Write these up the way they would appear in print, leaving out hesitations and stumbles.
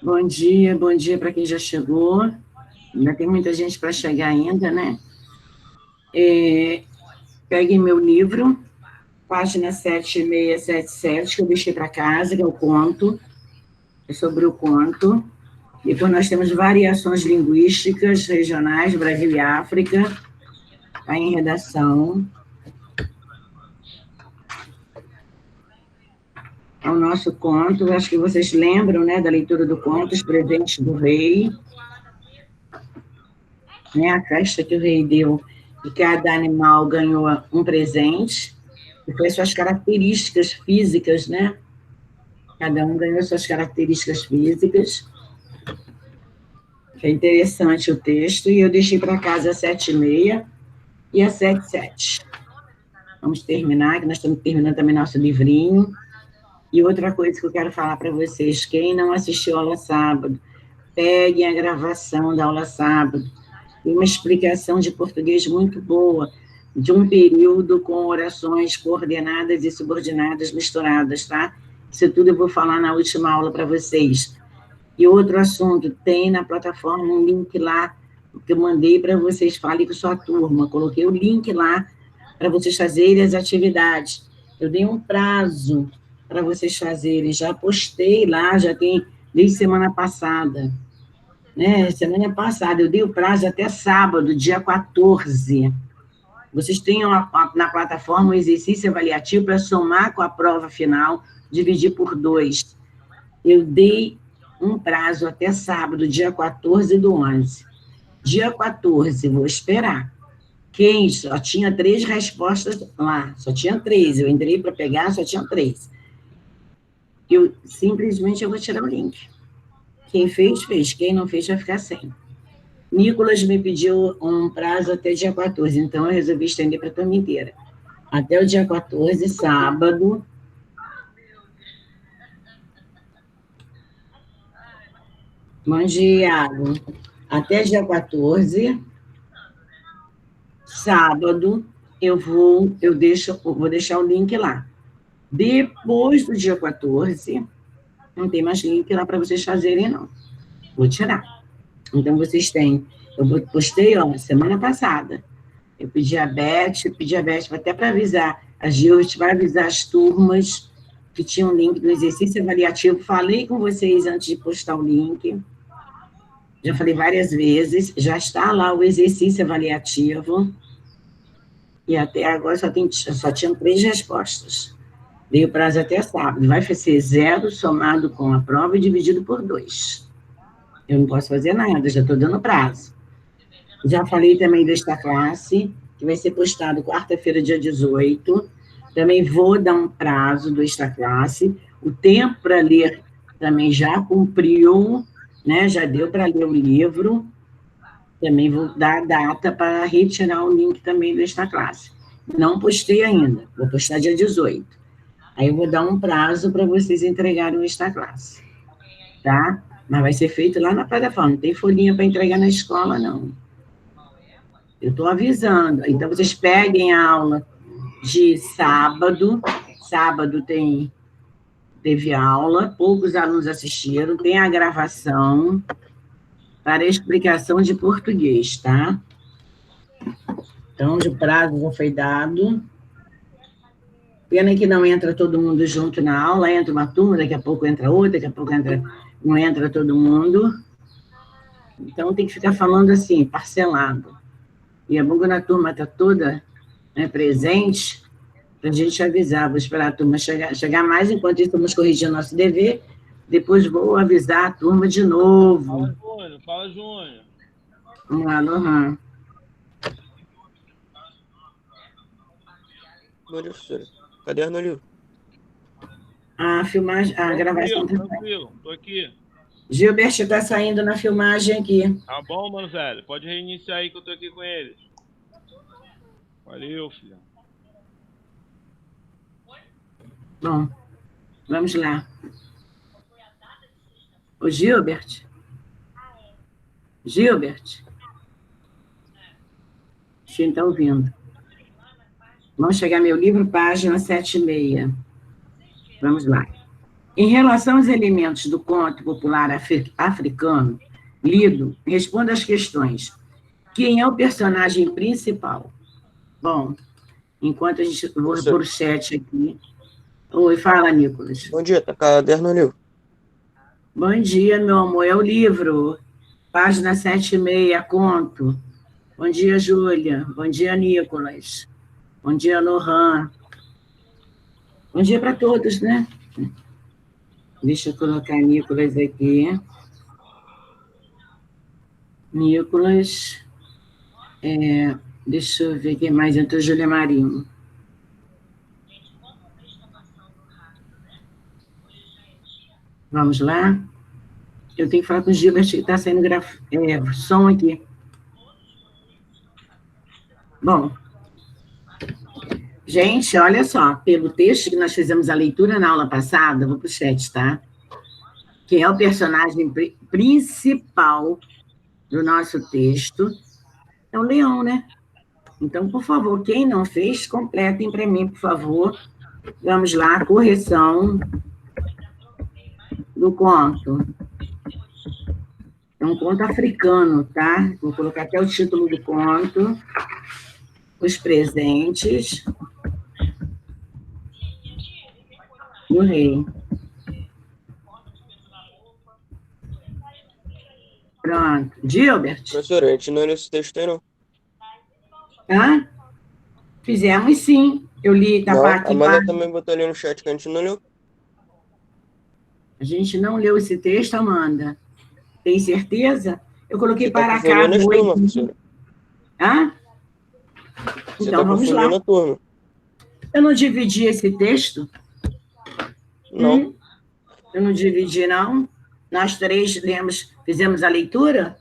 Bom dia para quem já chegou. Ainda tem muita gente para chegar ainda, né? Peguem meu livro, página 7677, que eu deixei para casa, que é o conto, é sobre o conto. Depois nós temos variações linguísticas regionais, Brasil e África, está em redação. É o nosso conto, acho que vocês lembram, né, da leitura do conto, Os Presentes do Rei, né, a festa que o rei deu, e cada animal ganhou um presente, e foi suas características físicas, né? Cada um ganhou suas características físicas. É interessante o texto, e eu deixei para casa às 7h30 e às 7h07. Vamos terminar, que nós estamos terminando também nosso livrinho. E outra coisa que eu quero falar para vocês, quem não assistiu a aula sábado, peguem a gravação da aula sábado. Tem uma explicação de português muito boa, de um período com orações coordenadas e subordinadas misturadas, tá? Isso tudo eu vou falar na última aula para vocês. E outro assunto, tem na plataforma um link lá, que eu mandei para vocês, falem com sua turma, coloquei o link lá para vocês fazerem as atividades. Eu dei um prazo para vocês fazerem, já postei lá, já tem desde semana passada, né? Semana passada, eu dei o prazo até sábado, dia 14. Vocês tenham na plataforma um exercício avaliativo para somar com a prova final, dividir por 2. Eu dei um prazo até sábado, dia 14 do 11. Dia 14, vou esperar. Quem só tinha 3 respostas lá, só tinha 3. Eu entrei para pegar, só tinha 3. Eu simplesmente vou tirar o link. Quem fez, fez. Quem não fez, vai ficar sem. Nicolas me pediu um prazo até dia 14, então eu resolvi estender para a turma inteira. Até o dia 14, sábado. Bom dia, Iago. Até dia 14, sábado, eu vou deixar o link lá. Depois do dia 14, não tem mais link lá para vocês fazerem, não. Vou tirar. Então, vocês têm... Eu postei, semana passada. Eu pedi a Beth até para avisar. A Gilbert vai avisar as turmas que tinham o link do exercício avaliativo. Falei com vocês antes de postar o link. Já falei várias vezes. Já está lá o exercício avaliativo. E até agora só tinham 3 respostas. Dei o prazo até sábado. Vai ser 0 somado com a prova e dividido por 2. Eu não posso fazer nada, já estou dando prazo. Já falei também desta classe, que vai ser postado quarta-feira, dia 18. Também vou dar um prazo desta classe. O tempo para ler também já cumpriu, né? Já deu para ler o livro. Também vou dar a data para retirar o link também desta classe. Não postei ainda, vou postar dia 18. Aí eu vou dar um prazo para vocês entregarem esta classe, tá? Mas vai ser feito lá na plataforma, não tem folhinha para entregar na escola, não. Eu estou avisando. Então, vocês peguem a aula de sábado. Sábado teve aula, poucos alunos assistiram, tem a gravação para explicação de português, tá? Então, o prazo já foi dado. Pena que não entra todo mundo junto na aula, entra uma turma, daqui a pouco entra outra, daqui a pouco não entra todo mundo. Então, tem que ficar falando assim, parcelado. E é bom quando a turma está toda, né, presente, para a gente avisar. Vou esperar a turma chegar mais, enquanto isso, estamos corrigindo nosso dever. Depois vou avisar a turma de novo. Fala, Júnior. Vamos lá, Lohan. Bom dia, professora. Cadê a Arnoldo? A filmagem, a gravação... Tranquilo, tô aqui. Gilberto está saindo na filmagem aqui. Tá bom, mano, velho. Pode reiniciar aí que eu tô aqui com eles. Valeu, filho. Bom, vamos lá. O Gilbert? Gilbert? Você está ouvindo. Vamos chegar meu livro, página 76. Vamos lá. Em relação aos elementos do conto popular africano, lido, responda às questões. Quem é o personagem principal? Bom, enquanto a gente... Vou Professor, pôr o chat aqui. Oi, fala, Nicolas. bom dia, tá caderno no livro. Bom dia, meu amor. É o livro, página 7,6, conto. Bom dia, Júlia. Bom dia, Nicolas. Bom dia, Lohan. Bom dia para todos, né? Deixa eu colocar Nicolas aqui. Nicolas. Deixa eu ver quem mais entrou. Júlia Marinho. Vamos lá? Eu tenho que falar com o Gilbert, que está saindo som aqui. Bom, gente, olha só, pelo texto que nós fizemos a leitura na aula passada, vou para o chat, tá? Quem é o personagem principal do nosso texto é o leão, né? Então, por favor, quem não fez, completem para mim, por favor. Vamos lá, correção do conto. É um conto africano, tá? Vou colocar até o título do conto. Os presentes do rei. Pronto. Gilbert? Professor, a gente não leu esse texto aí, não. Hã? Fizemos sim. Eu li, tá Não, aqui a Amanda embaixo. também botou ali no chat que a gente não leu. A gente não leu esse texto, Amanda. Tem certeza? Eu coloquei Você tá para confundindo casa as turmas, 8. professora. Hã? Você Então, tá vamos lá. confundindo a turma. Eu não dividi esse texto? Não. Eu não dividi, não. Nós três lemos, fizemos a leitura?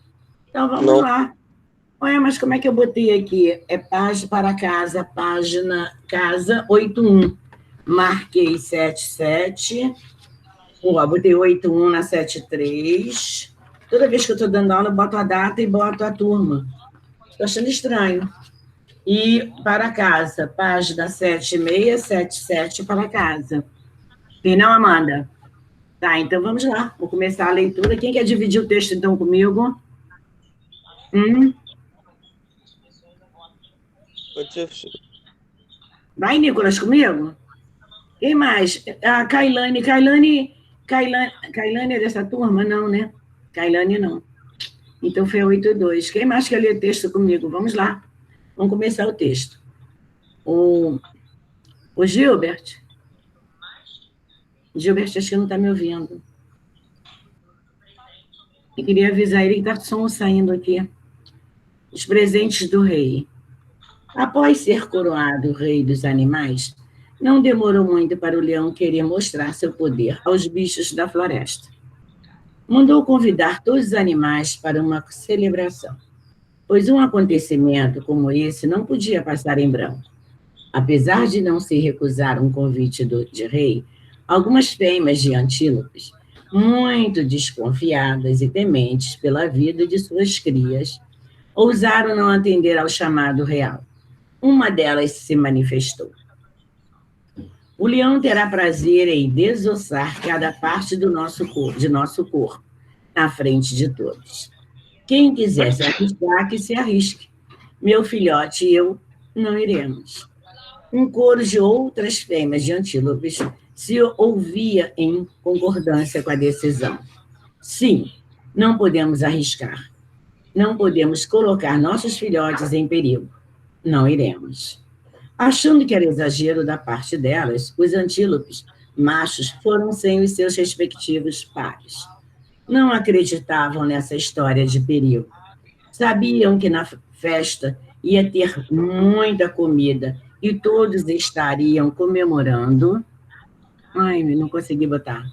Então, vamos Não. lá. Ué, mas como é que eu botei aqui? É página para casa, página casa 81. Marquei 77. Botei 81 na 73. Toda vez que eu estou dando aula, eu boto a data e boto a turma. Estou achando estranho. E para casa, página 76, 77 para casa. Tem não, Amanda? Tá, então vamos lá. Vou começar a leitura. Quem quer dividir o texto, então, comigo? Pode ser, professor. Vai, Nicolas, comigo? Quem mais? A Kailane. Kailane é dessa turma? Não, né? Kailane não. Então foi 8-2. Quem mais quer ler texto comigo? Vamos lá. Vamos começar o texto. O Gilbert. Gilbert, acho que não está me ouvindo. Eu queria avisar ele que está som saindo aqui. Os presentes do rei. Após ser coroado rei dos animais, não demorou muito para o leão querer mostrar seu poder aos bichos da floresta. Mandou convidar todos os animais para uma celebração, pois um acontecimento como esse não podia passar em branco. Apesar de não se recusar um convite de rei, algumas fêmeas de antílopes, muito desconfiadas e tementes pela vida de suas crias, ousaram não atender ao chamado real. Uma delas se manifestou. O leão terá prazer em desossar cada parte de nosso corpo, na frente de todos. Quem quiser se arriscar, que se arrisque. Meu filhote e eu não iremos. Um coro de outras fêmeas de antílopes se ouvia em concordância com a decisão. Sim, não podemos arriscar. Não podemos colocar nossos filhotes em perigo. Não iremos. Achando que era exagero da parte delas, os antílopes machos foram sem os seus respectivos pares. Não acreditavam nessa história de perigo. Sabiam que na festa ia ter muita comida e todos estariam comemorando. Ai, não consegui botar.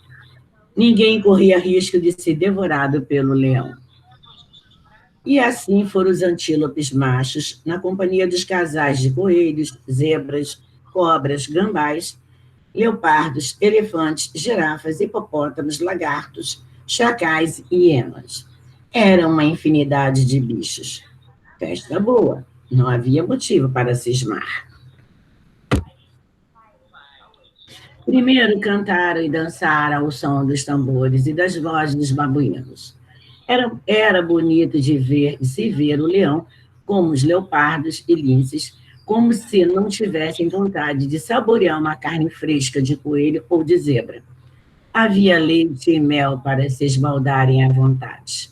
Ninguém corria risco de ser devorado pelo leão. E assim foram os antílopes machos, na companhia dos casais de coelhos, zebras, cobras, gambás, leopardos, elefantes, girafas, hipopótamos, lagartos, chacais e hienas. Era uma infinidade de bichos. Festa boa, não havia motivo para cismar. Primeiro cantaram e dançaram ao som dos tambores e das vozes dos babuínos. Era bonito de se ver o leão, como os leopardos e linces, como se não tivessem vontade de saborear uma carne fresca de coelho ou de zebra. Havia leite e mel para se esbaldarem à vontade.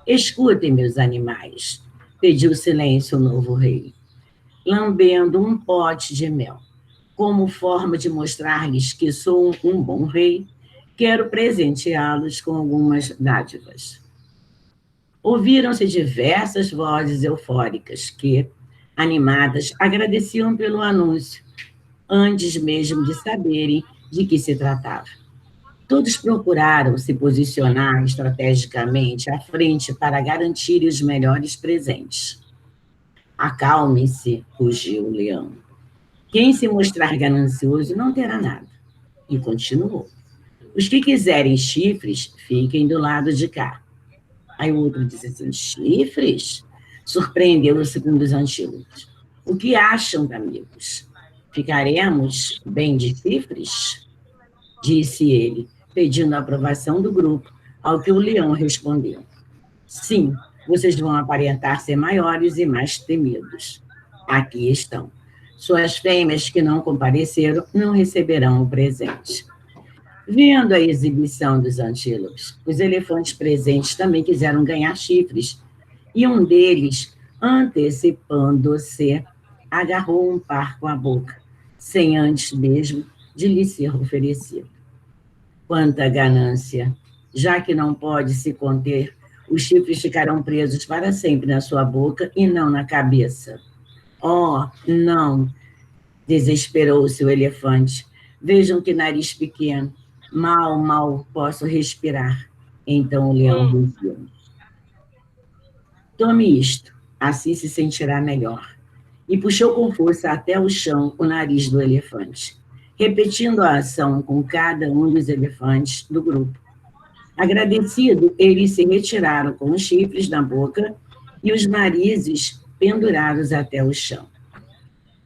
Escutem, meus animais, pediu silêncio o novo rei, lambendo um pote de mel. Como forma de mostrar-lhes que sou um bom rei, quero presenteá-los com algumas dádivas. Ouviram-se diversas vozes eufóricas que, animadas, agradeciam pelo anúncio, antes mesmo de saberem de que se tratava. Todos procuraram se posicionar estrategicamente à frente para garantir os melhores presentes. Acalme-se, rugiu o leão. Quem se mostrar ganancioso não terá nada. E continuou. Os que quiserem chifres, fiquem do lado de cá. Aí o outro disse assim, chifres? Surpreendeu-se com um dos antílopes. O que acham, amigos? Ficaremos bem de chifres? Disse ele, pedindo a aprovação do grupo, ao que o leão respondeu. Sim, vocês vão aparentar ser maiores e mais temidos. Aqui estão. Suas fêmeas que não compareceram não receberão o presente. Vendo a exibição dos antílopes, os elefantes presentes também quiseram ganhar chifres, e um deles, antecipando-se, agarrou um par com a boca, sem antes mesmo de lhe ser oferecido. Quanta ganância! Já que não pode se conter, os chifres ficarão presos para sempre na sua boca e não na cabeça. Oh, não! Desesperou-se o elefante. Vejam que nariz pequeno. Mal posso respirar. Então o leão rugiu. Tome isto, assim se sentirá melhor. E puxou com força até o chão o nariz do elefante, repetindo a ação com cada um dos elefantes do grupo. Agradecido, eles se retiraram com os chifres na boca e os narizes pendurados até o chão.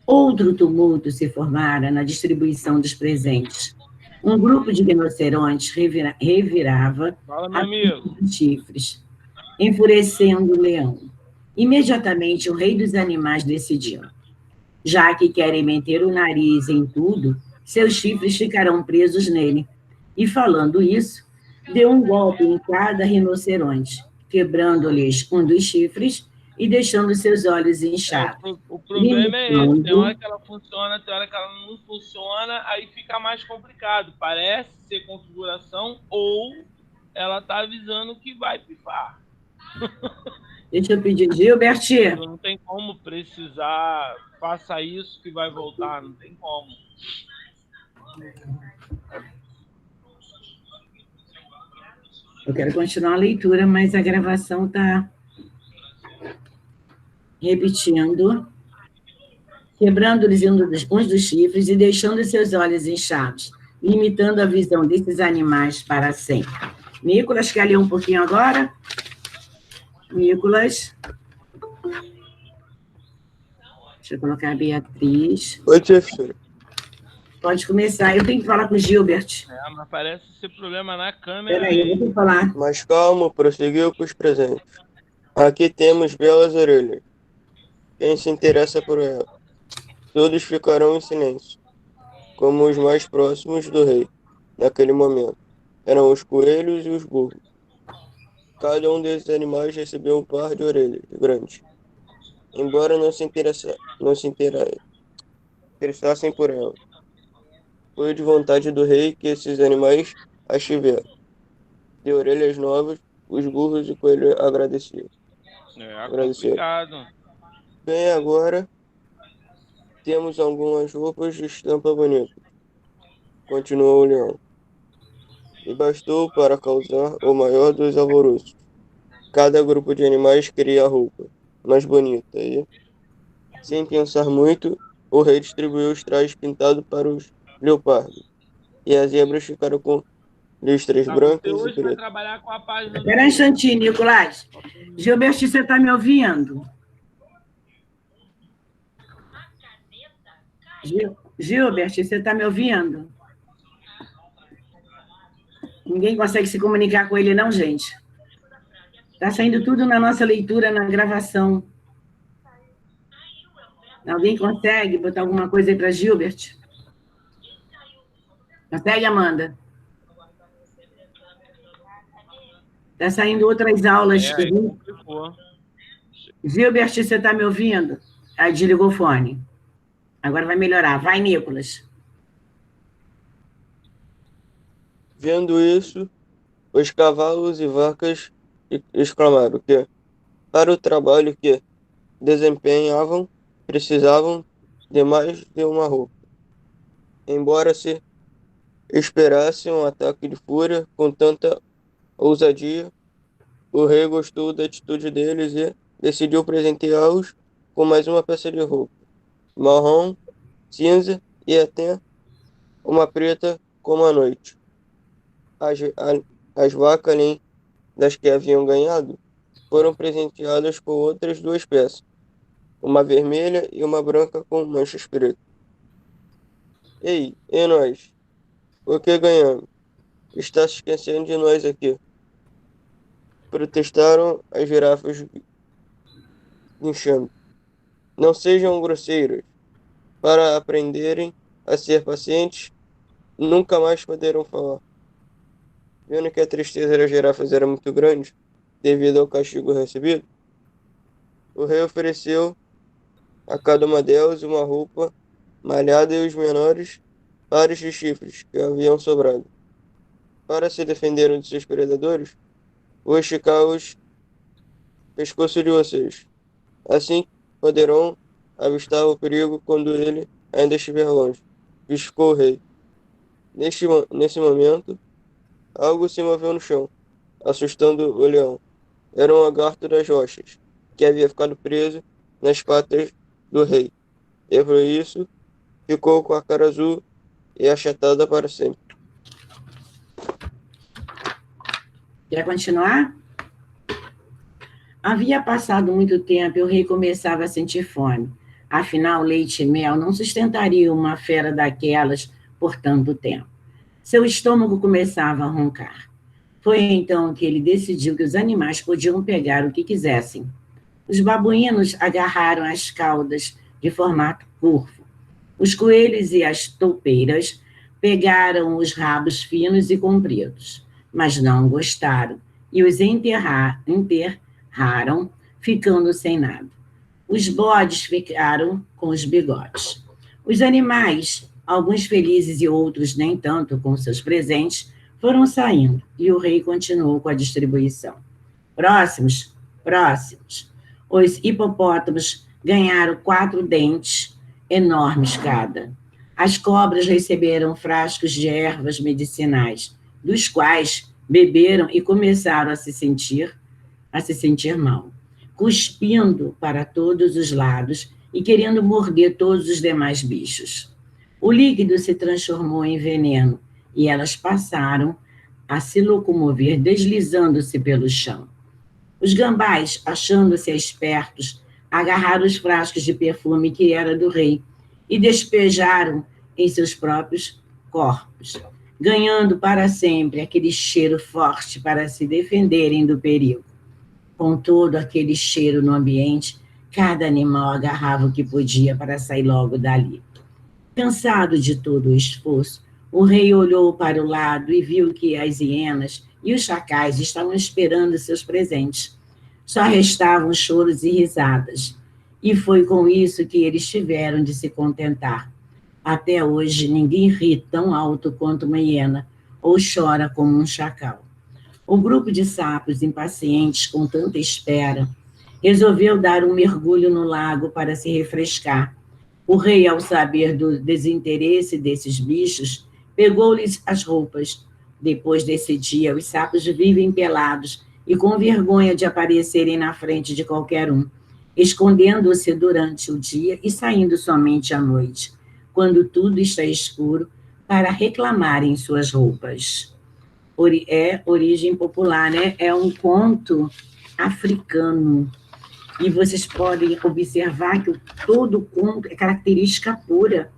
Outro tumulto se formara na distribuição dos presentes. Um grupo de rinocerontes revirava os chifres, enfurecendo o leão. Imediatamente, o rei dos animais decidiu. Já que querem meter o nariz em tudo, seus chifres ficarão presos nele. E, falando isso, deu um golpe em cada rinoceronte, quebrando-lhes um dos chifres e deixando seus olhos inchados. O problema é esse, tem hora que ela funciona, tem hora que ela não funciona, aí fica mais complicado. Parece ser configuração ou ela tá avisando que vai pifar. Deixa eu pedir, Gilbert. Não tem como precisar, faça isso que vai voltar, não tem como. Eu quero continuar a leitura, mas a gravação está repetindo, quebrando-lhes uns dos chifres e deixando seus olhos inchados, limitando a visão desses animais para sempre. Nicolas, quer ler um pouquinho agora? Nicolas. Deixa eu colocar a Beatriz. Oi, professora. Pode começar. Eu tenho que falar com o Gilbert. Mas parece ser problema na câmera. Peraí, eu vou falar. Mas calma, prosseguiu com os presentes. Aqui temos belas orelhas. Quem se interessa por ela? Todos ficarão em silêncio, como os mais próximos do rei, naquele momento. Eram os coelhos e os burros. Cada um desses animais recebeu um par de orelhas grandes, embora não se interessassem por ela. Foi de vontade do rei que esses animais as tiveram. De orelhas novas, os burros e coelhos agradeciam. Complicado. Bem, agora temos algumas roupas de estampa bonita, continuou o leão. E bastou para causar o maior dos alvoroços. Cada grupo de animais queria a roupa mais bonita e, sem pensar muito, o rei distribuiu os trajes pintados para os leopardos. E as zebras ficaram com listras brancas e pretas. Espera um instantinho, Nicolás. Gilbert, você está me ouvindo? Gilbert, você está me ouvindo? Ninguém consegue se comunicar com ele, não, gente? Está saindo tudo na nossa leitura, na gravação. Alguém consegue botar alguma coisa aí para Gilbert? Consegue, Amanda? Está saindo outras aulas. Gilbert, você está me ouvindo? Aí desligou o fone. Agora vai melhorar. Vai, Nicolas. Vendo isso, os cavalos e vacas exclamaram que, para o trabalho que desempenhavam, precisavam de mais de uma roupa. Embora se esperasse um ataque de fúria com tanta ousadia, o rei gostou da atitude deles e decidiu presenteá-los com mais uma peça de roupa, marrom, cinza e até uma preta como a noite. As vacas, além das que haviam ganhado, foram presenteadas com outras duas peças, uma vermelha e uma branca com manchas pretas. Ei, e nós? O que ganhamos? Está se esquecendo de nós aqui. Protestaram as girafas guinchando. Não sejam grosseiras. Para aprenderem a ser pacientes, nunca mais poderão falar. Vendo que a tristeza das girafas era muito grande, devido ao castigo recebido, o rei ofereceu a cada uma delas uma roupa malhada e os menores pares de chifres que haviam sobrado. Para se defenderem de seus predadores, vou esticar os pescoços de vocês. Assim poderão avistar o perigo quando ele ainda estiver longe. Piscou o rei. Nesse momento, algo se moveu no chão, assustando o leão. Era um lagarto das rochas, que havia ficado preso nas patas do rei. E por isso, ficou com a cara azul e achatada para sempre. Quer continuar? Havia passado muito tempo e o rei começava a sentir fome. Afinal, leite e mel não sustentariam uma fera daquelas por tanto tempo. Seu estômago começava a roncar. Foi então que ele decidiu que os animais podiam pegar o que quisessem. Os babuínos agarraram as caudas de formato curvo. Os coelhos e as toupeiras pegaram os rabos finos e compridos, mas não gostaram e os enterraram, ficando sem nada. Os bodes ficaram com os bigodes. Os animais, alguns felizes e outros nem tanto com seus presentes, foram saindo e o rei continuou com a distribuição. Próximos. Os hipopótamos ganharam 4 dentes enormes cada. As cobras receberam frascos de ervas medicinais, dos quais beberam e começaram a se sentir mal, cuspindo para todos os lados e querendo morder todos os demais bichos. O líquido se transformou em veneno e elas passaram a se locomover deslizando-se pelo chão. Os gambás, achando-se espertos, agarraram os frascos de perfume que era do rei e despejaram em seus próprios corpos, ganhando para sempre aquele cheiro forte para se defenderem do perigo. Com todo aquele cheiro no ambiente, cada animal agarrava o que podia para sair logo dali. Cansado de todo o esforço, o rei olhou para o lado e viu que as hienas e os chacais estavam esperando seus presentes. Só restavam choros e risadas, e foi com isso que eles tiveram de se contentar. Até hoje, ninguém ri tão alto quanto uma hiena, ou chora como um chacal. O grupo de sapos, impacientes com tanta espera, resolveu dar um mergulho no lago para se refrescar. O rei, ao saber do desinteresse desses bichos, pegou-lhes as roupas. Depois desse dia, os sapos vivem pelados e com vergonha de aparecerem na frente de qualquer um, escondendo-se durante o dia e saindo somente à noite, quando tudo está escuro, para reclamarem suas roupas. É origem popular, né? É um conto africano. E vocês podem observar que todo conto é característica pura,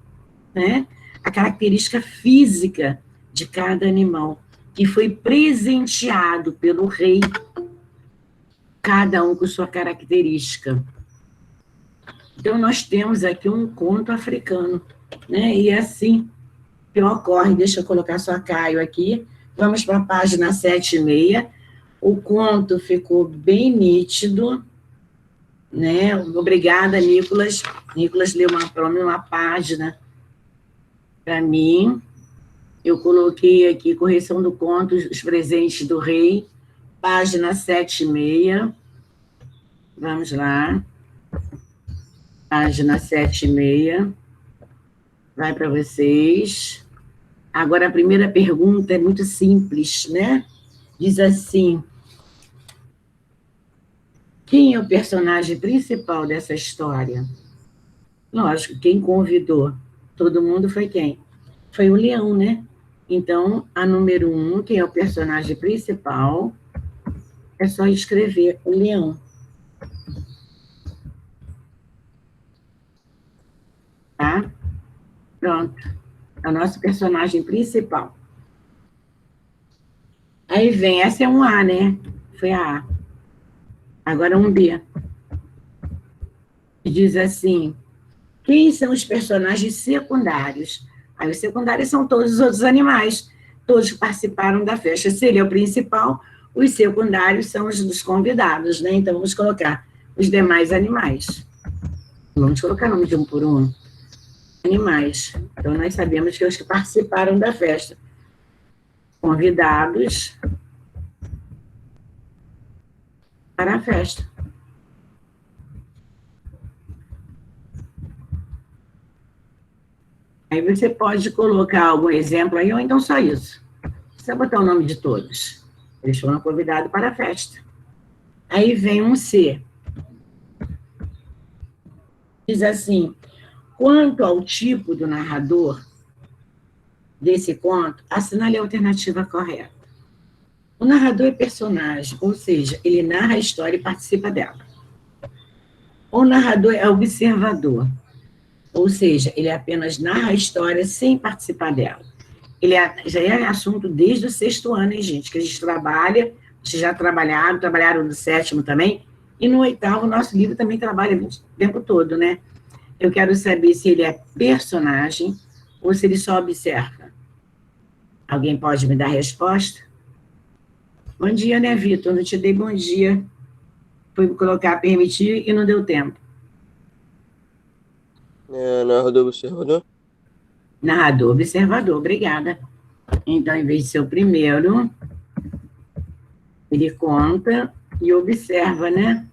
né? A característica física de cada animal. que foi presenteado pelo rei, cada um com sua característica. Então, nós temos aqui um conto africano, né? E é assim que ocorre. Deixa eu colocar só Caio aqui. Vamos para a página 7,6. O conto ficou bem nítido, né? Obrigada, Nicolas. Nicolas leu pelo menos uma página para mim. Eu coloquei aqui correção do conto, os presentes do rei, página 7,6. Vamos lá. Página 7,6. Vai para vocês. Agora, a primeira pergunta é muito simples, né? Diz assim: quem é o personagem principal dessa história? Lógico, quem convidou todo mundo foi quem? Foi o leão, né? Então, a número 1, quem é o personagem principal, é só escrever o leão. Tá? Pronto. É o nosso personagem principal. Aí vem, essa é um A, né? Foi a A. Agora um B. Diz assim: quem são os personagens secundários? Aí os secundários são todos os outros animais, todos que participaram da festa. Se ele é o principal, os secundários são os dos convidados, né? Então, vamos colocar os demais animais. Vamos colocar nome de um por um. Animais. Então, nós sabemos que os que participaram da festa. Convidados para a festa. Aí você pode colocar algum exemplo aí, ou então só isso. Você botar o nome de todos. Eles foram convidados para a festa. Aí vem um C. Diz assim: quanto ao tipo do narrador desse conto, assinale a alternativa correta. O narrador é personagem, ou seja, ele narra a história e participa dela. O narrador é observador, ou seja, ele apenas narra a história sem participar dela. Ele já é assunto desde o 6º ano, hein, gente? Que a gente trabalha, vocês já trabalharam no 7º também, e no 8º, o nosso livro também trabalha o tempo todo, né? Eu quero saber se ele é personagem ou se ele só observa. Alguém pode me dar a resposta? Bom dia, né, Vitor? Não te dei bom dia. Fui colocar permitir e não deu tempo. Narrador observador? Narrador observador, obrigada. Então, em vez de ser o primeiro, ele conta e observa, né?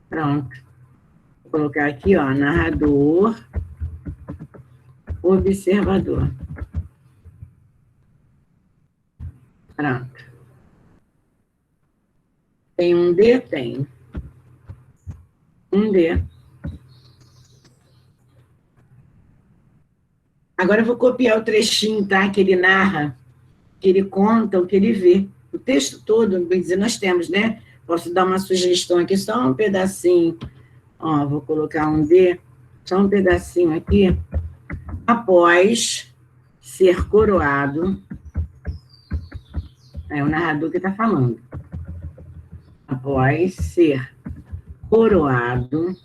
Pronto. Vou colocar aqui, ó, narrador, observador. Pronto. Tem um D? Tem. Um D. Agora eu vou copiar o trechinho, tá? Que ele narra, que ele conta o que ele vê. O texto todo, bem dizer, nós temos, né? Posso dar uma sugestão aqui, só um pedacinho. Ó, vou colocar um D, só um pedacinho aqui. Após ser coroado, é o narrador que está falando. Após ser coroado,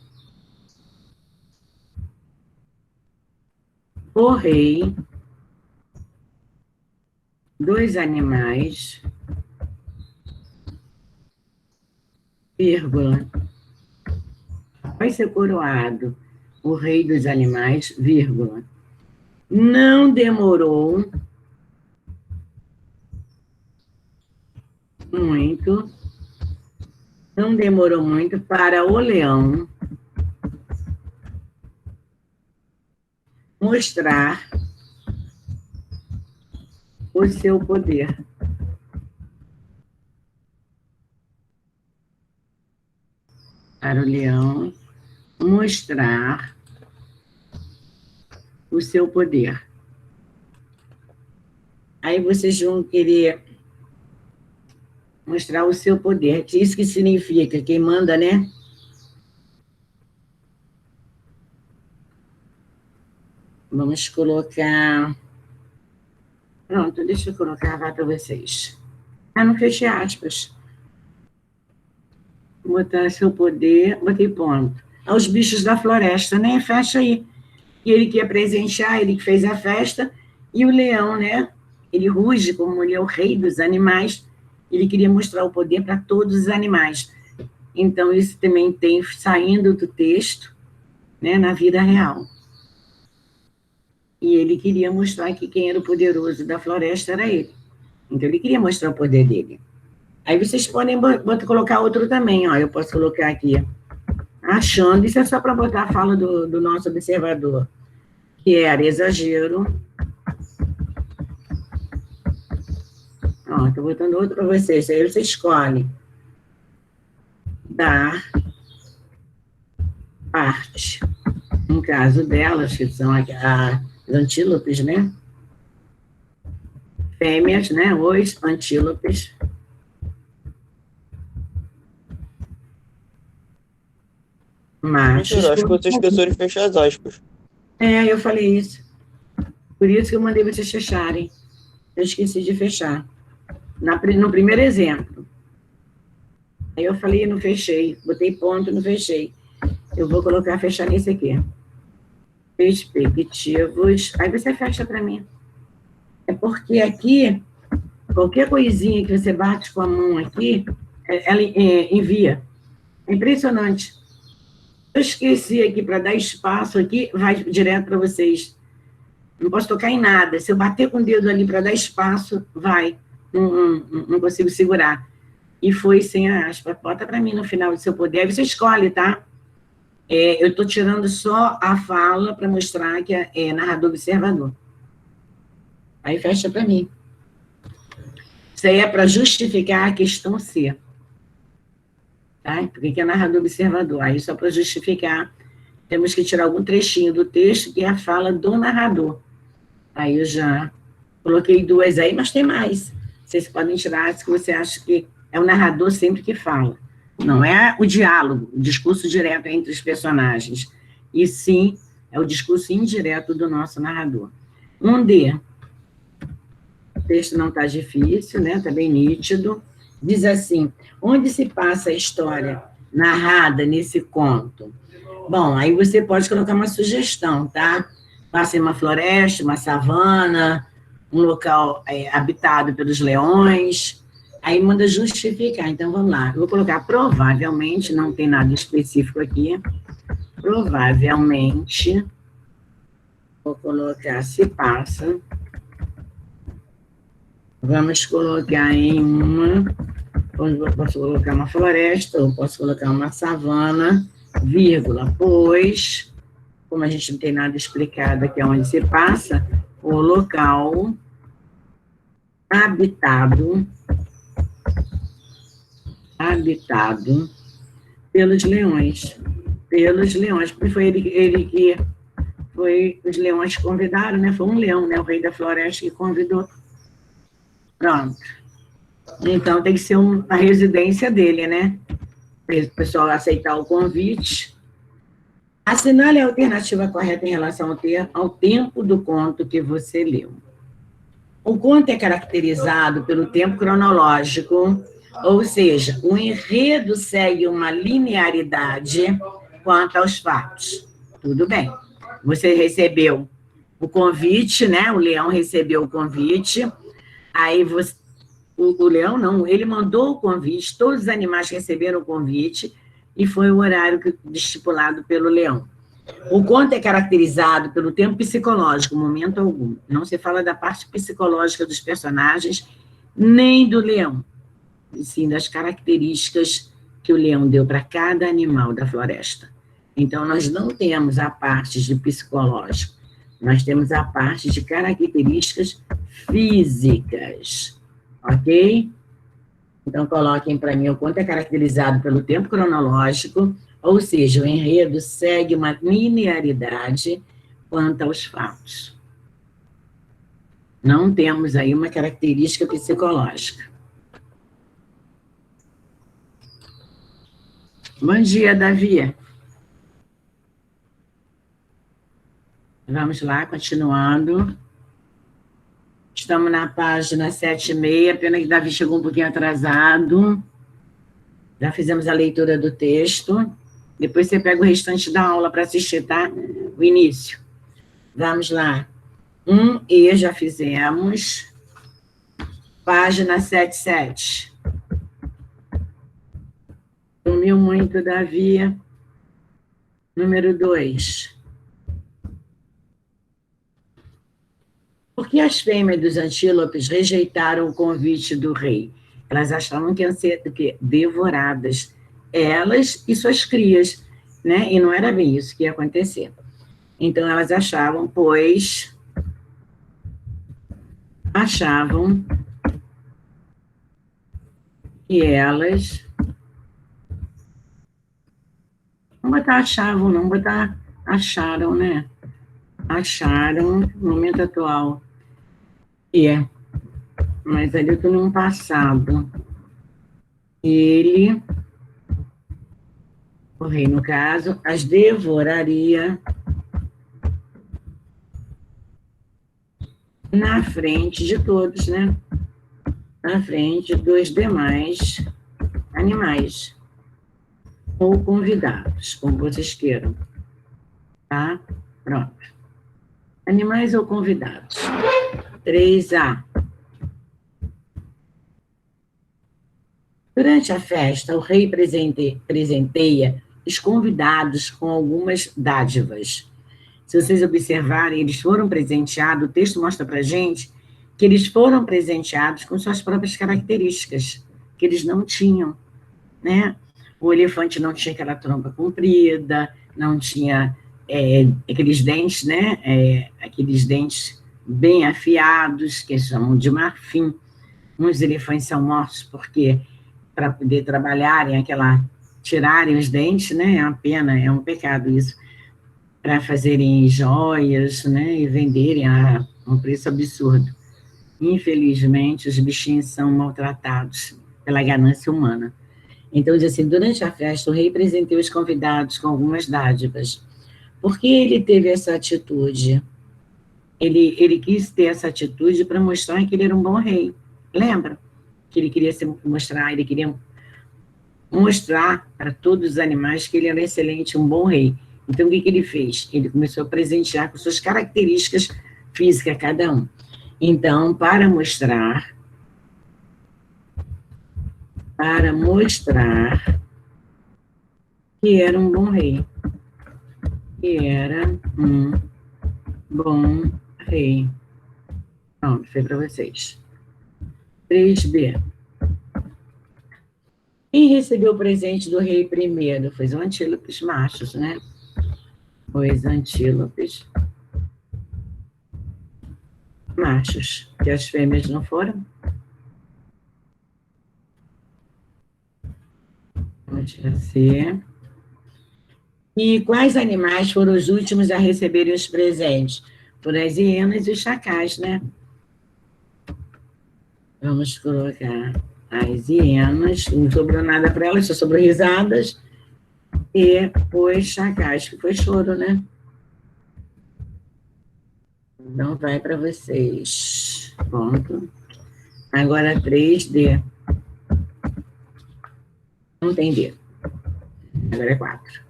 o rei dos animais, vírgula, após ser coroado, o rei dos animais, vírgula, não demorou muito, para o leão mostrar o seu poder. Para o leão mostrar o seu poder. Aí vocês vão querer mostrar o seu poder. Isso que significa, quem manda, né? Vamos colocar... Pronto, deixa eu colocar lá para vocês. não fechei aspas. Vou botar seu poder, botei ponto. Aos bichos da floresta, né? Fecha aí. E ele que ia presentear, ele que fez a festa, e o leão, né? Ele ruge como ele é o rei dos animais, ele queria mostrar o poder para todos os animais. Então, isso também tem saindo do texto, né, na vida real. E ele queria mostrar que quem era o poderoso da floresta era ele. Então, ele queria mostrar o poder dele. Aí vocês podem colocar outro também, ó. Eu posso colocar aqui, achando, isso é só para botar a fala do nosso observador, que era exagero. Ó, estou botando outro para vocês, aí você escolhe. Dar parte. No caso delas, que são as antílopes, né? Fêmeas, né? Os antílopes. Machos. Eu acho que você esqueceu de fechar as aspas. Eu falei isso. Por isso que eu mandei vocês fecharem. Eu esqueci de fechar. No primeiro exemplo. Aí eu falei, não fechei. Botei ponto, não fechei. Eu vou colocar, fechar nesse aqui. Perspectivos. Aí você fecha para mim. É porque aqui, qualquer coisinha que você bate com a mão aqui, ela envia. É impressionante. Eu esqueci aqui para dar espaço aqui, vai direto para vocês. Não posso tocar em nada. Se eu bater com o dedo ali para dar espaço, vai. Não consigo segurar. E foi sem a aspa. Bota para mim no final do seu poder. Aí você escolhe, tá? Eu estou tirando só a fala para mostrar que é narrador observador. Aí fecha para mim. Isso aí é para justificar a questão C. Tá? Porque é narrador observador. Aí só para justificar, temos que tirar algum trechinho do texto que é a fala do narrador. Aí eu já coloquei 2 aí, mas tem mais. Vocês podem tirar se você acha que é o narrador sempre que fala. Não é o diálogo, o discurso direto entre os personagens. E sim, é o discurso indireto do nosso narrador. 1D. O texto não está difícil, né? Está bem nítido. Diz assim, onde se passa a história narrada nesse conto? Bom, aí você pode colocar uma sugestão, tá? Passa em uma floresta, uma savana, um local habitado pelos leões. Aí manda justificar. Então, vamos lá. Eu vou colocar provavelmente, não tem nada específico aqui. Provavelmente, vou colocar se passa. Vamos colocar em posso colocar uma floresta, ou posso colocar uma savana, vírgula, pois, como a gente não tem nada explicado aqui onde se passa, o local habitado pelos leões, porque foi ele que foi, os leões convidaram, né? Foi um leão, né? O rei da floresta que convidou. Pronto. Então, tem que ser a residência dele, né? Para o pessoal aceitar o convite. Assinale a alternativa correta em relação ao tempo do conto que você leu. O conto é caracterizado pelo tempo cronológico, ou seja, o enredo segue uma linearidade quanto aos fatos. Tudo bem. Você recebeu o convite, né? O leão recebeu o convite, aí você... O leão não, ele mandou o convite, todos os animais receberam o convite, e foi o horário estipulado pelo leão. O conto é caracterizado pelo tempo psicológico, momento algum. Não se fala da parte psicológica dos personagens, nem do leão, e sim das características que o leão deu para cada animal da floresta. Então, nós não temos a parte de psicológico, nós temos a parte de características físicas, ok? Então, coloquem para mim, o conto é caracterizado pelo tempo cronológico, ou seja, o enredo segue uma linearidade quanto aos fatos. Não temos aí uma característica psicológica. Bom dia, Davi. Vamos lá, continuando. Estamos na página 7,6, pena que Davi chegou um pouquinho atrasado. Já fizemos a leitura do texto. Depois você pega o restante da aula para assistir, tá? O início. Vamos lá. 1E já fizemos. Página 7,7. Sumiu muito, Davi. Número 2. Por que as fêmeas dos antílopes rejeitaram o convite do rei? Elas achavam que iam ser devoradas, elas e suas crias, né? E não era bem isso que ia acontecer. Então, elas achavam que elas... Não botar achavam, não botar acharam, né? Acharam, no momento atual. Mas ali eu estou num passado. O rei, no caso, as devoraria na frente de todos, né? Na frente dos demais animais. Ou convidados, como vocês queiram. Tá? Pronto. Animais ou convidados. 3A. Durante a festa, o rei presenteia os convidados com algumas dádivas. Se vocês observarem, eles foram presenteados, o texto mostra para a gente que eles foram presenteados com suas próprias características, que eles não tinham, né? O elefante não tinha aquela trompa comprida, não tinha aqueles dentes, né? Aqueles dentes bem afiados, que chamam de marfim. Muitos elefantes são mortos porque, para poder trabalharem tirarem os dentes, né? É uma pena, é um pecado isso, para fazerem joias, né? E venderem a um preço absurdo. Infelizmente, os bichinhos são maltratados pela ganância humana. Então, diz assim, durante a festa, o rei presenteou os convidados com algumas dádivas. Por que ele teve essa atitude? Ele quis ter essa atitude para mostrar que ele era um bom rei. Lembra? Que ele queria mostrar para todos os animais que ele era excelente, um bom rei. Então, o que ele fez? Ele começou a presentear com suas características físicas cada um. Então, para mostrar que era um bom rei. Que era um bom rei. Pronto, foi para vocês. 3B. Quem recebeu o presente do rei primeiro? Foi os antílopes machos, né? Os antílopes machos, que as fêmeas não foram. Pode ser. E quais animais foram os últimos a receberem os presentes? Foram as hienas e os chacais, né? Vamos colocar as hienas, não sobrou nada para elas, só sobrou risadas, e os chacais, que foi choro, né? Então, vai para vocês. Ponto. Agora, 3D. Não tem D. Agora é 4.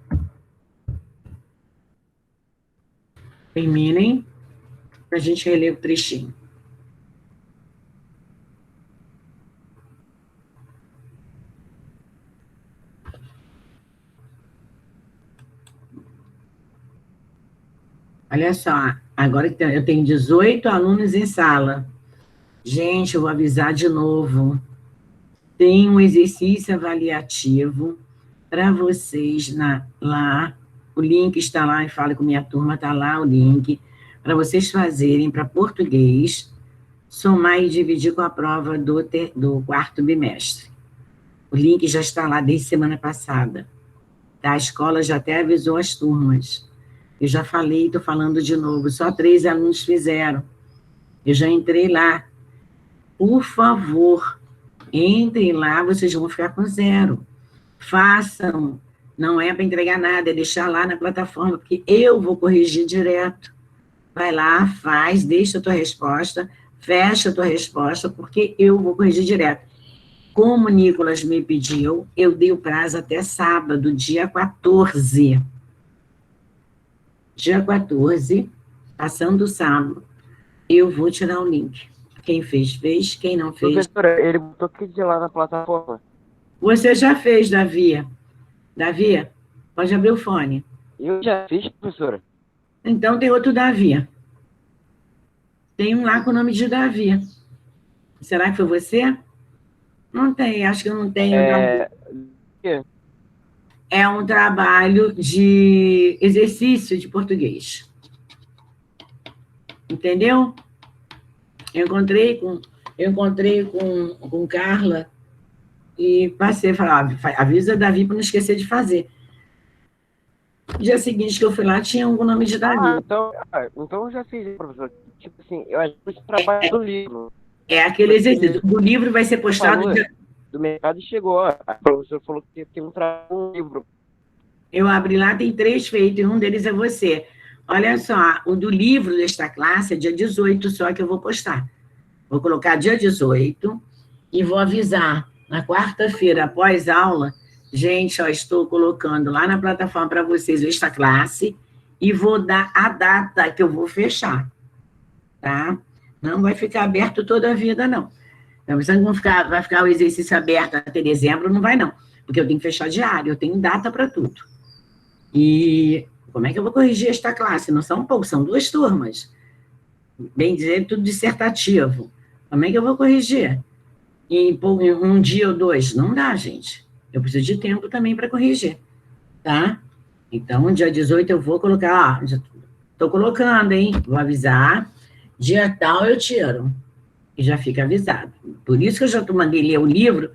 Terminem, para a gente reler o trechinho. Olha só, agora eu tenho 18 alunos em sala. Gente, eu vou avisar de novo. Tem um exercício avaliativo para vocês lá. O link está lá, e Fale com Minha Turma, está lá o link, para vocês fazerem para português, somar e dividir com a prova do 4º bimestre. O link já está lá desde semana passada. Tá? A escola já até avisou as turmas. Eu já falei, estou falando de novo, só 3 alunos fizeram. Eu já entrei lá. Por favor, entrem lá, vocês vão ficar com 0. Façam, não é para entregar nada, é deixar lá na plataforma, porque eu vou corrigir direto. Vai lá, faz, deixa a tua resposta, fecha a tua resposta, porque eu vou corrigir direto. Como o Nicolas me pediu, eu dei o prazo até sábado, dia 14. Dia 14, passando o sábado, eu vou tirar o link. Quem fez, fez. Quem não fez... Professora, ele botou que dia lá na plataforma? Você já fez, Davi. Davi, pode abrir o fone. Eu já fiz, professora. Então tem outro Davi. Tem um lá com o nome de Davi. Será que foi você? Não tem, acho que eu não tenho. É um trabalho de exercício de português. Entendeu? Eu encontrei com Carla e passei, falei, avisa a Davi para não esquecer de fazer. No dia seguinte que eu fui lá, tinha algum nome de Davi. Então eu já fiz, professor. Tipo assim, eu acho que o trabalho do livro. É aquele exercício. Do livro vai ser postado... Do mercado chegou, ó. A professora falou que tem um trabalho no livro. Eu abri lá, tem 3 feitos, e um deles é você. Olha só, o do livro desta classe é dia 18, só que eu vou postar. Vou colocar dia 18 e vou avisar na quarta-feira, após aula, gente, ó, estou colocando lá na plataforma para vocês esta classe e vou dar a data que eu vou fechar, tá? Não vai ficar aberto toda a vida, não. Então, você não vai ficar o exercício aberto até dezembro, não vai, não. Porque eu tenho que fechar diário, eu tenho data para tudo. E como é que eu vou corrigir esta classe? Não são poucos, são 2 turmas. Bem dizer, tudo dissertativo. Como é que eu vou corrigir? Em um dia ou 2? Não dá, gente. Eu preciso de tempo também para corrigir, tá? Então, dia 18 eu vou colocar, ó, já estou colocando, hein? Vou avisar, dia tal eu tiro. E já fica avisado. Por isso que eu já mandei ler o livro,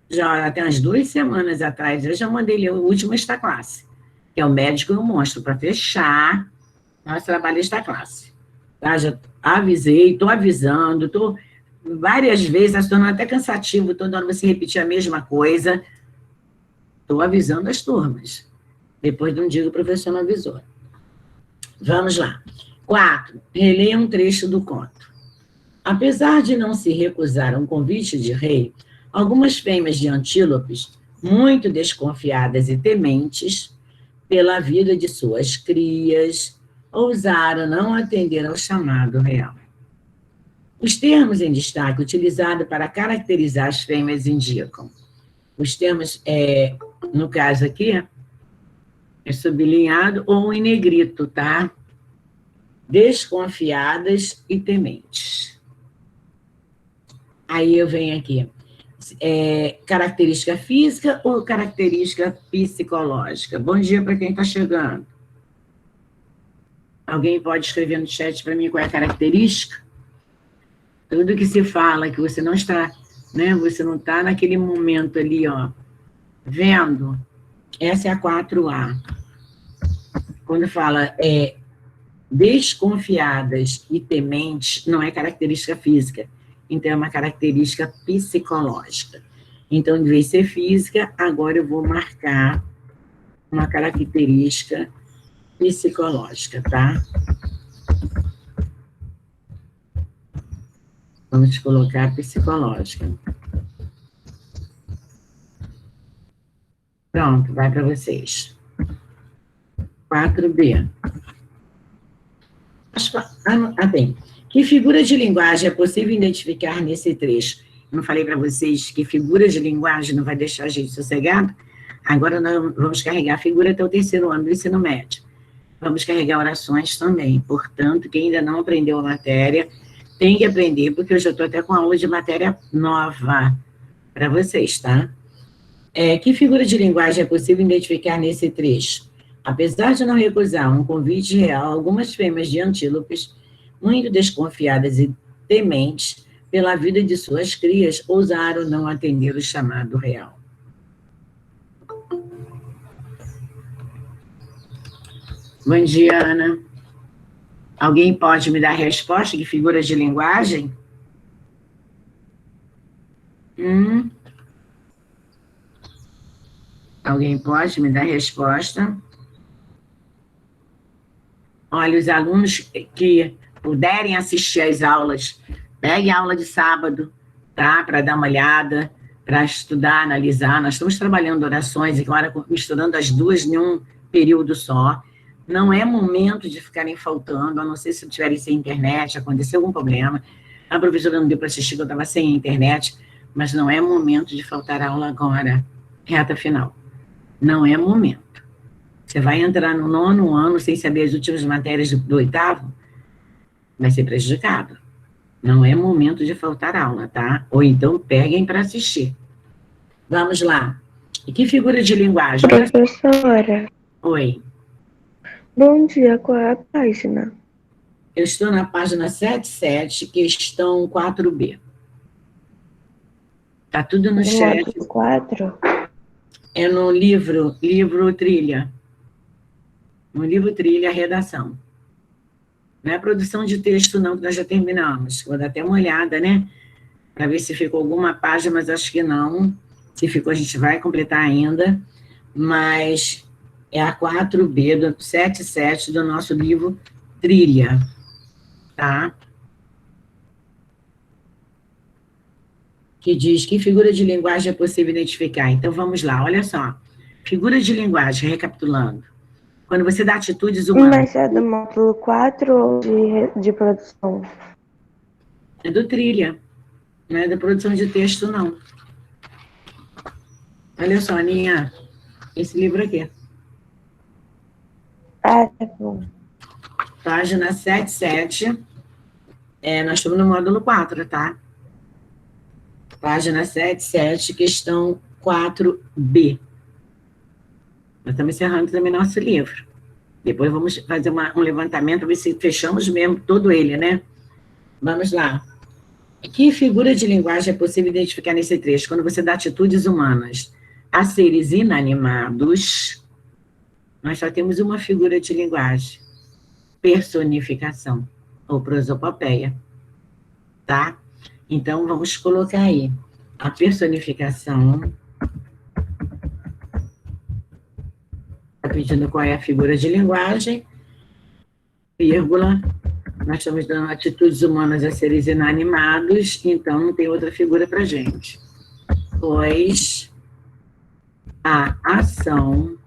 já até umas 2 semanas atrás, eu já mandei ler o último esta classe, que é o Médico e o Monstro, para fechar nosso trabalho desta classe. Tá? Já avisei, estou avisando, estou várias vezes, está se tornando até cansativo, toda hora você repetir a mesma coisa. Estou avisando as turmas. Depois de um dia o professor não avisou. Vamos lá. 4. Releia um trecho do conto. Apesar de não se recusar a um convite de rei, algumas fêmeas de antílopes, muito desconfiadas e tementes pela vida de suas crias, ousaram não atender ao chamado real. Os termos em destaque utilizados para caracterizar as fêmeas indicam. Os termos, no caso aqui, é sublinhado ou em negrito, tá? Desconfiadas e tementes. Aí eu venho aqui. Característica física ou característica psicológica? Bom dia para quem está chegando. Alguém pode escrever no chat para mim qual é a característica? Tudo que se fala que você não está, né? Você não está naquele momento ali, ó, vendo. Essa é a 4A. Quando fala desconfiadas e tementes, não é característica física. Então, é uma característica psicológica. Então, em vez de ser física, agora eu vou marcar uma característica psicológica, tá? Vamos colocar psicológica. Pronto, vai para vocês. 4B. Bem. Que figura de linguagem é possível identificar nesse trecho? Eu não falei para vocês que figura de linguagem não vai deixar a gente sossegado? Agora nós vamos carregar a figura até o 3º ano do ensino médio. Vamos carregar orações também. Portanto, quem ainda não aprendeu a matéria, tem que aprender, porque eu já estou até com aula de matéria nova para vocês, tá? Que figura de linguagem é possível identificar nesse trecho? Apesar de não recusar um convite real, algumas fêmeas de antílopes, muito desconfiadas e tementes pela vida de suas crias, ousaram não atender o chamado real. Bom dia, Ana. Alguém pode me dar a resposta de figuras de linguagem? Alguém pode me dar a resposta? Olha, os alunos que puderem assistir às aulas Pegue a aula de sábado, tá? Para dar uma olhada, para estudar, analisar. Nós estamos trabalhando orações e agora misturando as duas em um período só. Não é momento de ficarem faltando, a não ser se tiverem sem internet, aconteceu algum problema. A professora não deu para assistir, eu estava sem internet, mas não é momento de faltar aula agora, reta final. Não é momento. Você vai entrar no 9º ano sem saber as últimas matérias do 8º, vai ser prejudicado. Não é momento de faltar aula, tá? Ou então peguem para assistir. Vamos lá. E que figura de linguagem? Professora. Oi. Bom dia, qual é a página? Eu estou na página 77, questão 4B. Tá tudo no chat. 4? É no livro Trilha. No livro Trilha, redação. Não é produção de texto, não, que nós já terminamos. Vou dar até uma olhada, né? Para ver se ficou alguma página, mas acho que não. Se ficou, a gente vai completar ainda. Mas é a 4B, do 77, do nosso livro Trilha. Tá? Que diz que figura de linguagem é possível identificar. Então, vamos lá, olha só. Figura de linguagem, recapitulando. Quando você dá atitudes humanas... Mas é do módulo 4 ou de produção? É do Trilha. Não é da produção de texto, não. Olha só, Aninha. Esse livro aqui. Ah, tá bom. Página 77. Nós estamos no módulo 4, tá? Página 77, questão 4B. Nós estamos encerrando também nosso livro. Depois vamos fazer um levantamento, ver se fechamos mesmo todo ele, né? Vamos lá. Que figura de linguagem é possível identificar nesse trecho? Quando você dá atitudes humanas a seres inanimados, nós só temos uma figura de linguagem. Personificação, ou prosopopeia. Tá? Então, vamos colocar aí a personificação. Está pedindo qual é a figura de linguagem, vírgula, nós estamos dando atitudes humanas a seres inanimados, então não tem outra figura para a gente. Pois a ação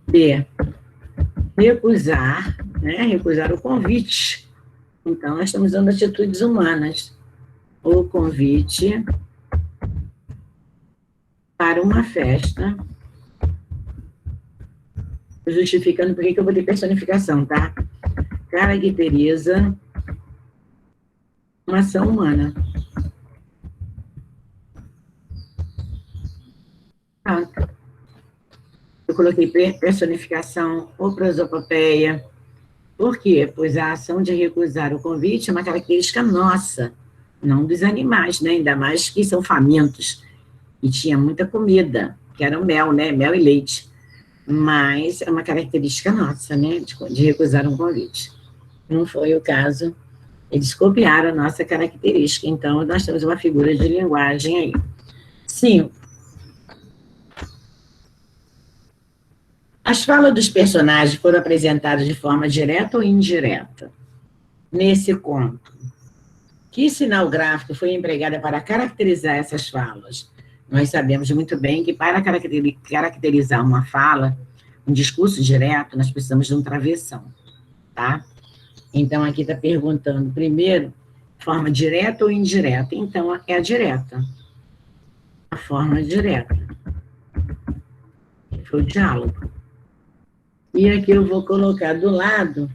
de recusar, né, recusar o convite. Então, nós estamos dando atitudes humanas. O convite para uma festa, justificando por que eu vou ter personificação, tá? Caracteriza uma ação humana. Pronto. Eu coloquei personificação ou prosopopeia. Por quê? Pois a ação de recusar o convite é uma característica nossa, não dos animais, né? Ainda mais que são famintos. E tinha muita comida, que era o mel, né? Mel e leite. Mas é uma característica nossa, né? De recusar um convite. Não foi o caso. Eles copiaram a nossa característica. Então, nós temos uma figura de linguagem aí. 5. As falas dos personagens foram apresentadas de forma direta ou indireta? Nesse conto. Que sinal gráfico foi empregado para caracterizar essas falas? Nós sabemos muito bem que para caracterizar uma fala, um discurso direto, nós precisamos de um travessão, tá? Então, aqui está perguntando, primeiro, forma direta ou indireta? Então, é a direta. A forma direta. Foi o diálogo. E aqui eu vou colocar do lado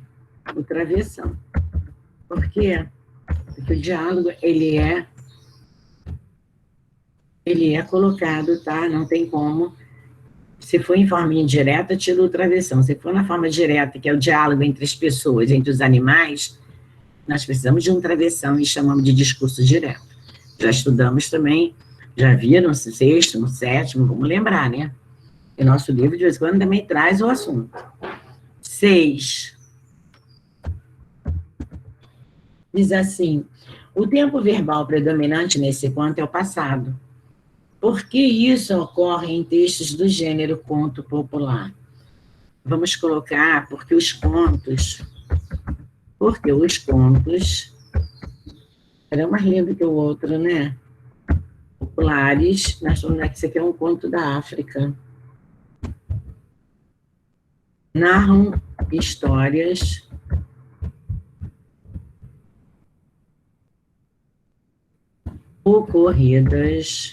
o travessão. Por quê? Porque o diálogo, ele é colocado, tá? Não tem como. Se for em forma indireta, tira o travessão. Se for na forma direta, que é o diálogo entre as pessoas, entre os animais, nós precisamos de um travessão e chamamos de discurso direto. Já estudamos também, já viram no 6º, no 7º, vamos lembrar, né? E nosso livro, de vez em quando, também traz o assunto. 6. Diz assim, o tempo verbal predominante nesse conto é o passado. Por que isso ocorre em textos do gênero conto popular? Vamos colocar, porque os contos Porque os contos eram mais lindo que o outro, né? Populares, nós falamos que isso aqui é um conto da África. Narram histórias ocorridas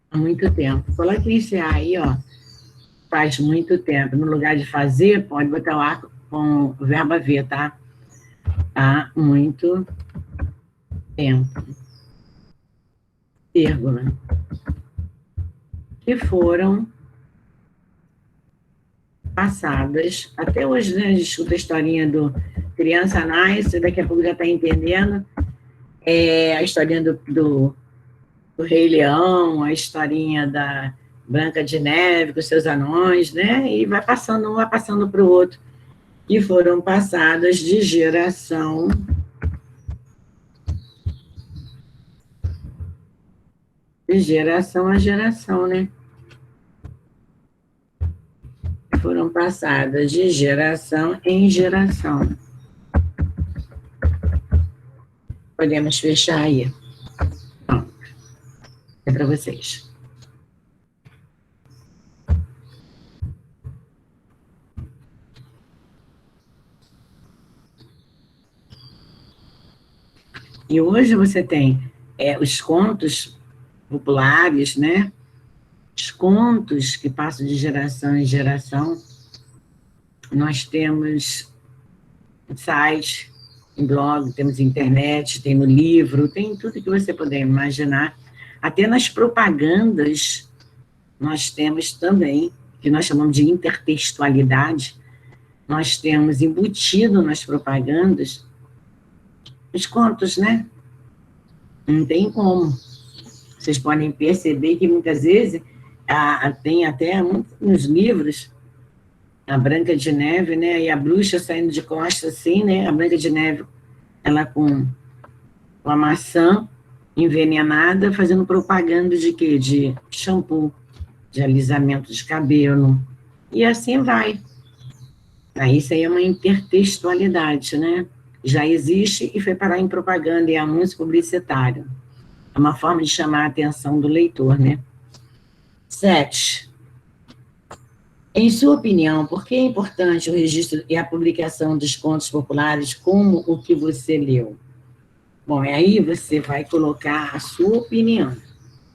há muito tempo. Coloque isso aí, ó, faz muito tempo. No lugar de fazer, pode botar o arco com o verbo haver, tá? Há muito tempo. Vírgula. Que foram passadas. Até hoje, né, a gente escuta a historinha do criança nasce, daqui a pouco já está entendendo. A historinha do Rei Leão, a historinha da Branca de Neve com seus anões, né? E vai passando, um vai passando para o outro. Que foram passadas de geração a geração, né? Foram passadas de geração em geração. Podemos fechar aí. Pronto. É para vocês. E hoje você tem os contos populares, né? Os contos que passam de geração em geração. Nós temos site, em blog, temos internet, tem no livro, tem tudo que você puder imaginar. Até nas propagandas, nós temos também, que nós chamamos de intertextualidade, nós temos embutido nas propagandas os contos, né? Não tem como. Vocês podem perceber que muitas vezes tem até nos livros a Branca de Neve, né? E a bruxa saindo de costas assim, né? A Branca de Neve, ela com a maçã envenenada, fazendo propaganda de quê? De shampoo, de alisamento de cabelo. E assim vai. Aí isso aí é uma intertextualidade, né? Já existe e foi parar em propaganda e anúncio publicitário. É uma forma de chamar a atenção do leitor, né? 7. Em sua opinião, por que é importante o registro e a publicação dos contos populares como o que você leu? Bom, aí você vai colocar a sua opinião,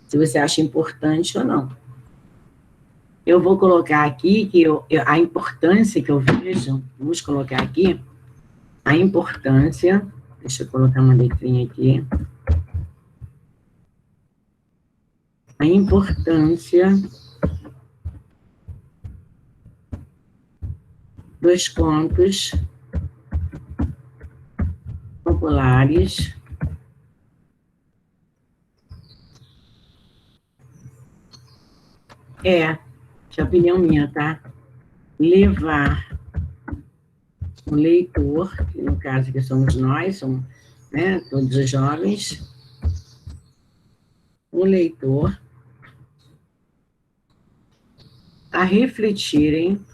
se você acha importante ou não. Eu vou colocar aqui que a importância que eu vejo, vamos colocar aqui, a importância, deixa eu colocar uma letrinha aqui, a importância dos contos populares é a opinião minha, tá? Levar o leitor, que no caso que somos nós, somos, né, todos os jovens, o leitor a refletirem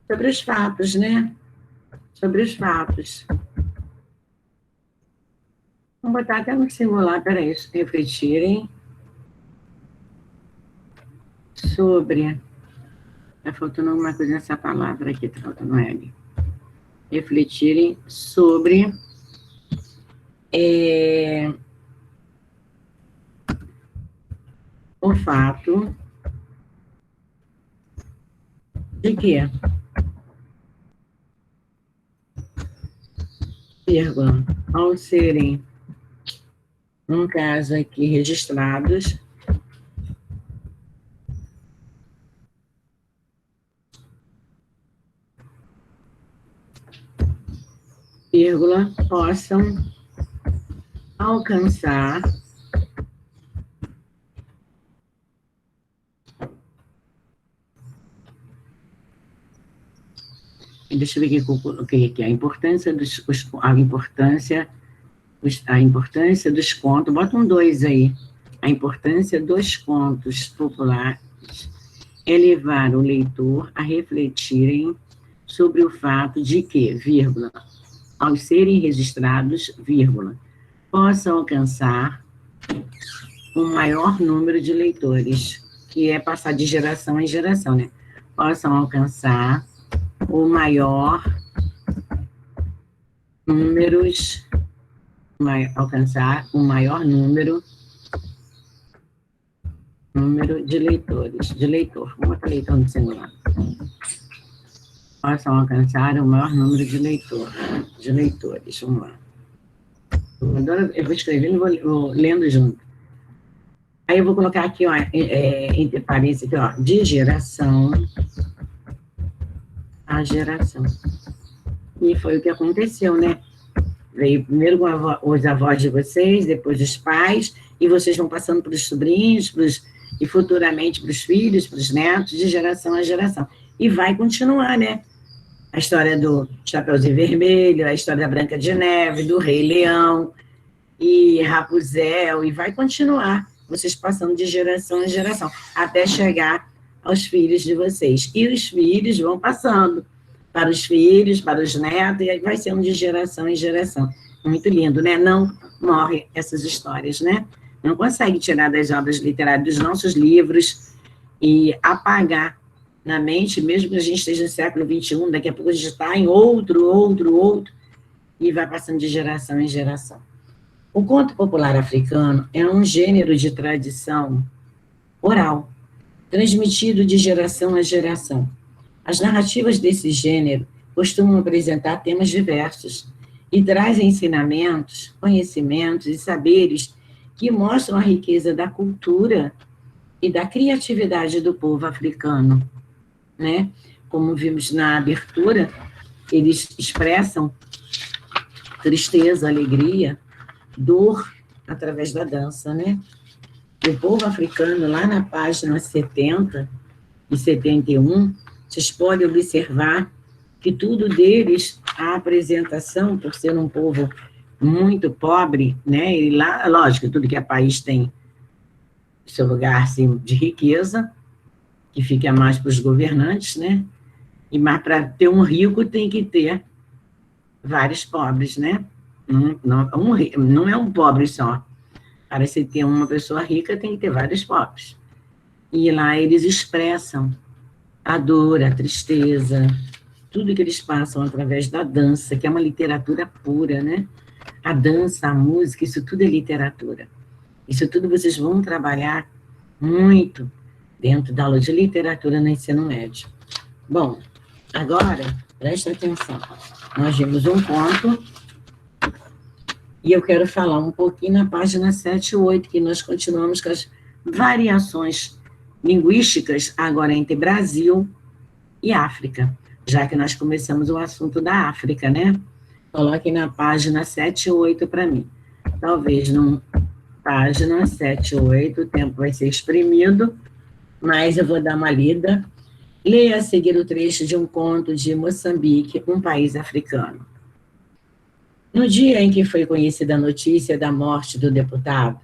sobre os fatos, né? Sobre os fatos. Vamos botar até no singular, peraí, refletirem sobre... Está faltando alguma coisa nessa palavra aqui, está faltando L. Refletirem sobre o fato de que, vírgula, ao serem, num caso aqui, registrados, vírgula, possam alcançar deixa eu ver aqui o que é a importância dos contos, bota um 2 aí, a importância dos contos populares é levar o leitor a refletirem sobre o fato de que, vírgula, ao serem registrados, vírgula, possam alcançar um maior número de leitores, que é passar de geração em geração, né? Possam alcançar o maior número de leitores, vamos botar leitor no singular. Possam alcançar o maior número de leitores, vamos lá. Eu vou escrevendo e vou lendo junto. Aí eu vou colocar aqui, ó, entre parênteses, aqui, ó, de geração a geração. E foi o que aconteceu, né? Veio primeiro os avós de vocês, depois os pais, e vocês vão passando para os sobrinhos, e futuramente para os filhos, para os netos, de geração a geração. E vai continuar, né? A história do Chapeuzinho Vermelho, a história da Branca de Neve, do Rei Leão, e Rapunzel, e vai continuar, vocês passando de geração em geração, até chegar aos filhos de vocês. E os filhos vão passando para os filhos, para os netos, e aí vai sendo de geração em geração. Muito lindo, né? Não morrem essas histórias, né? Não consegue tirar das obras literárias, dos nossos livros, e apagar na mente, mesmo que a gente esteja no século XXI, daqui a pouco a gente está em outro, e vai passando de geração em geração. O conto popular africano é um gênero de tradição oral, transmitido de geração a geração. As narrativas desse gênero costumam apresentar temas diversos e trazem ensinamentos, conhecimentos e saberes que mostram a riqueza da cultura e da criatividade do povo africano, né? Como vimos na abertura, eles expressam tristeza, alegria, dor através da dança, né? O povo africano, lá na página 70 e 71, vocês podem observar que tudo deles, a apresentação, por ser um povo muito pobre, né? E lá, lógico, tudo que é país tem seu lugar assim, de riqueza, que fica mais para os governantes, né? E mais para ter um rico tem que ter vários pobres, né? Não é um pobre só. Para se ter uma pessoa rica, tem que ter vários pobres. E lá eles expressam a dor, a tristeza, tudo que eles passam através da dança, que é uma literatura pura, né? A dança, a música, isso tudo é literatura. Isso tudo vocês vão trabalhar muito dentro da aula de literatura no ensino médio. Bom, agora, presta atenção. Nós vimos um conto e eu quero falar um pouquinho na página 7 e 8, que nós continuamos com as variações linguísticas agora entre Brasil e África, já que nós começamos o assunto da África, né? Coloquem na página 7 e 8 para mim. Talvez na página 7 e 8 o tempo vai ser exprimido, mas eu vou dar uma lida. Leia a seguir o trecho de um conto de Moçambique, um país africano. No dia em que foi conhecida a notícia da morte do deputado,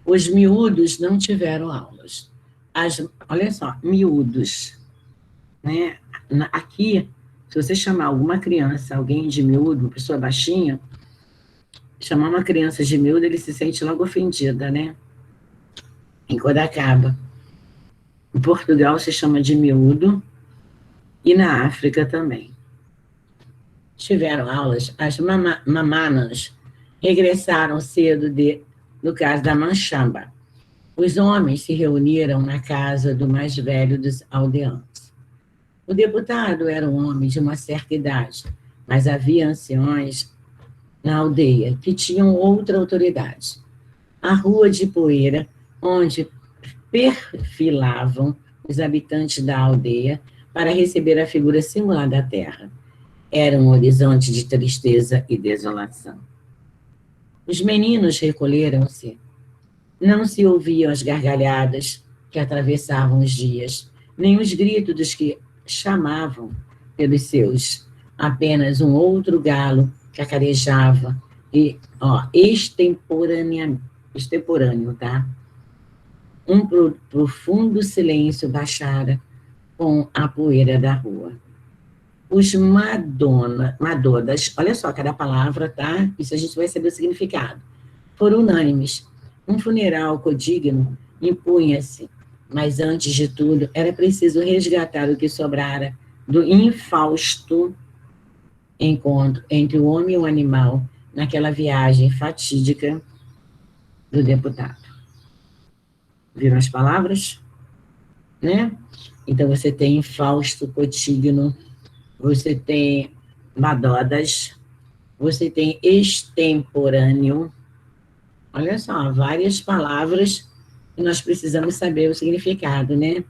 os miúdos não tiveram aulas. Olha só, miúdos. Né? Aqui, se você chamar alguma criança, alguém de miúdo, uma pessoa baixinha, chamar uma criança de miúdo, ele se sente logo ofendida, né? Em Codacaba. Em Portugal se chama de miúdo, e na África também. Tiveram aulas, as mamanas regressaram cedo no caso da Manchamba. Os homens se reuniram na casa do mais velho dos aldeãos. O deputado era um homem de uma certa idade, mas havia anciões na aldeia que tinham outra autoridade. A rua de poeira, onde perfilavam os habitantes da aldeia para receber a figura singular da terra. Era um horizonte de tristeza e desolação. Os meninos recolheram-se. Não se ouviam as gargalhadas que atravessavam os dias, nem os gritos dos que chamavam pelos seus. Apenas um outro galo cacarejava e, extemporâneo, tá? Um profundo silêncio baixara com a poeira da rua. Os madodas, olha só cada palavra, tá? Isso a gente vai saber o significado. Foram unânimes. Um funeral codigno impunha-se, mas antes de tudo, era preciso resgatar o que sobrara do infausto encontro entre o homem e o animal naquela viagem fatídica do deputado. Viram as palavras? Né? Então, você tem infausto cotigno, você tem madodas, você tem extemporâneo. Olha só, várias palavras que nós precisamos saber o significado, né?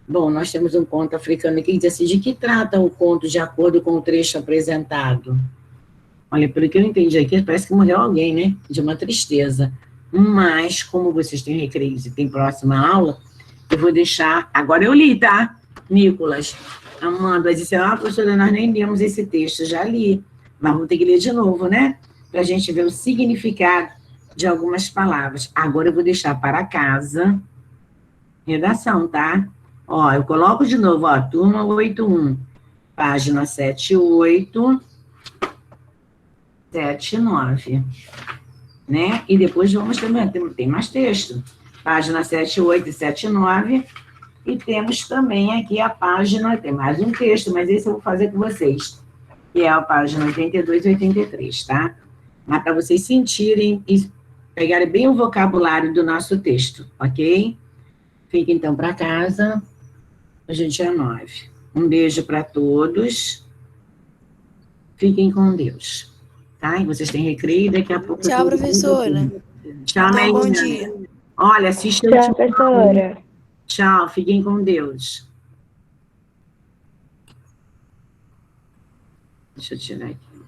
Bom, nós temos um conto africano que diz assim, de que trata o conto de acordo com o trecho apresentado? Olha, pelo que eu entendi aqui, parece que morreu alguém, né? De uma tristeza. Mas, como vocês têm recreio e tem próxima aula, eu vou deixar... Agora eu li, tá? Nicolas, Amanda disse, professora, nós nem lemos esse texto, já li. Mas vamos ter que ler de novo, né? Para a gente ver o significado de algumas palavras. Agora eu vou deixar para casa, redação, tá? Ó, eu coloco de novo, ó, turma 81, página 78, 79, né? E depois vamos também, tem mais texto, página 78 e 79, e temos também aqui a página, tem mais um texto, mas esse eu vou fazer com vocês, que é a página 82 e 83, tá? Mas para vocês sentirem e pegarem bem o vocabulário do nosso texto, ok? Fica então para casa. Hoje é dia 9. Um beijo para todos. Fiquem com Deus. Tá? E vocês têm recreio, daqui a pouco... Tchau, professora. Tchau, Bom Melina. dia. Olha, assistam. Tchau, professora. Tchau, fiquem com Deus. Deixa eu tirar aqui.